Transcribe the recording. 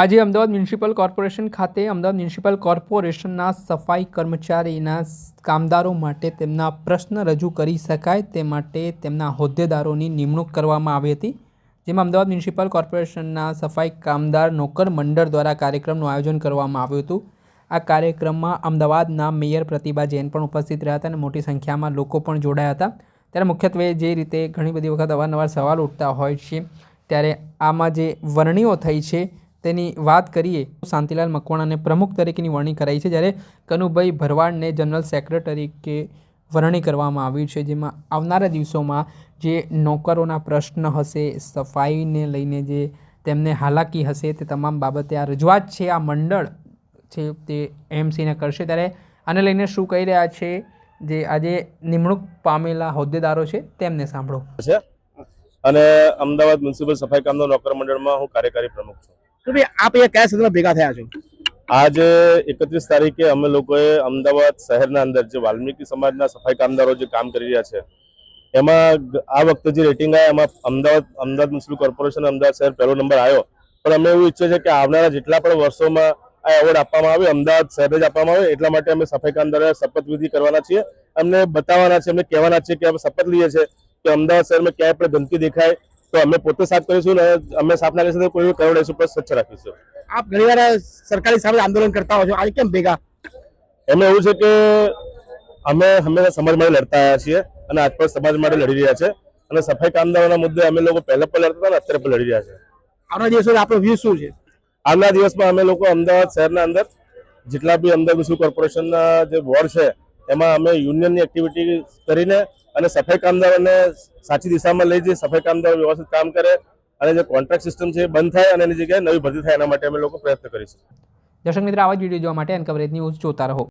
આજે Ahmedabad municipal corporation ખાતે Ahmedabad municipal કોર્પોરેશનના સફાઈ કર્મચારીના કામદારો માટે તેમના પ્રશ્ન રજૂ કરી શકાય તે માટે તેમના હોદ્દેદારોની નિમણૂક કરવામાં આવી હતી, જેમાં અમદાવાદ મ્યુનિસિપલ કોર્પોરેશનના સફાઈ કામદાર નોકર મંડળ દ્વારા કાર્યક્રમનું આયોજન કરવામાં આવ્યું હતું। આ કાર્યક્રમમાં અમદાવાદના મેયર પ્રતિભા જૈન પણ ઉપસ્થિત રહ્યા હતા અને મોટી સંખ્યામાં લોકો પણ જોડાયા હતા। ત્યારે મુખ્યત્વે જે રીતે ઘણી બધી વખત અવારનવાર સવાલ ઉઠતા હોય છે, ત્યારે આમાં જે વરણીઓ થઈ છે તેની વાત કરીએ તો શાંતિલાલ મકવાણાને પ્રમુખ તરીકેની વરણી કરાઈ છે, જ્યારે કનુભાઈ ભરવાડને જનરલ સેક્રેટરી તરીકે વરણી કરવામાં આવી છે, જેમાં આવનારા દિવસોમાં જે નોકરોના પ્રશ્ન હશે, સફાઈને લઈને જે તેમને હાલાકી હશે, તે તમામ બાબતે આ રજૂઆત છે આ મંડળ છે તે એમસીને કરશે। ત્યારે આને લઈને શું કહી રહ્યા છે જે આજે નિમણૂક પામેલા હોદ્દેદારો છે તેમને સાંભળો। અને અમદાવાદ મ્યુનિસિપલ સફાઈ કામદાર નોકર મંડળમાં હું કાર્યકારી પ્રમુખ છું। તો ભાઈ આપ અહીંયા કયા સંદર્ભમાં ભેગા થયા છો? આજે 31 તારીખે અમે લોકોએ અમદાવાદ શહેરના અંદર જે વાલ્મીકી સમાજના સફાઈ કામદારો જે કામ કરી રહ્યા છે એમાં આ વખતે જે રેટિંગ આવ્યા એમાં અમદાવાદ મ્યુનિસિપલ કોર્પોરેશન અમદાવાદ શહેર પહેલો નંબર આવ્યો, પણ અમે એવું ઈચ્છીએ છીએ કે આવનારા જેટલા પણ વર્ષોમાં આ એવોર્ડ આપવામાં આવે અમદાવાદ શહેરને જ આપવામાં આવે। એટલા માટે અમે સફાઈ કામદારોએ શપથવિધિ કરવાના છીએ, અમને બતાવવાના છે, અમને કહેવાના છે કે અમે શપથ લઈએ છીએ કે અમદાવાદ શહેરમાં ક્યાંય પણ ગંદકી દેખાય તો અમે પોતે સાફ કરીશું ને અમે સાફ ના કરીશું તો કોઈ કરોડ પર સ્વચ્છ રાખીશું। આપ ઘણીવાર સરકારી સામે આંદોલન કરતા હો છો, આજે કેમ ભેગા? એમાં એવું છે કે અમે હંમેશા સમાજ માટે લડતા આવ્યા છીએ અને આજ પણ સમાજ માટે લડી રહ્યા છે અને સફાઈ કામદારોના મુદ્દે અમે લોકો પહેલા પણ લડતા હતા અને અત્યારે પણ લડી રહ્યા છે। આવનારા દિવસોમાં આપણો વ્યૂ શું છે? આવનારા દિવસમાં અમે લોકો અમદાવાદ શહેરના અંદર જેટલા બી અમદાવાદ મ્યુનિસિપલ કોર્પોરેશનના જે વોર્ડ છે એમાં અમે યુનિયનની એક્ટિવિટી કરીને અને સફાઈ કામદારોને સાચી દિશામાં લઈ જઈએ, સફાઈ કામદારો વ્યવસ્થિત કામ કરે અને જે કોન્ટ્રાક્ટ સિસ્ટમ છે એ બંધ થાય અને એની જગ્યાએ નવી ભરતી થાય એના માટે અમે લોકો પ્રયત્ન કરીશું। દર્શક મિત્રો, આવા જ વિડીયો જોવા માટે અનકવરેજ ન્યૂઝ જોતા રહો।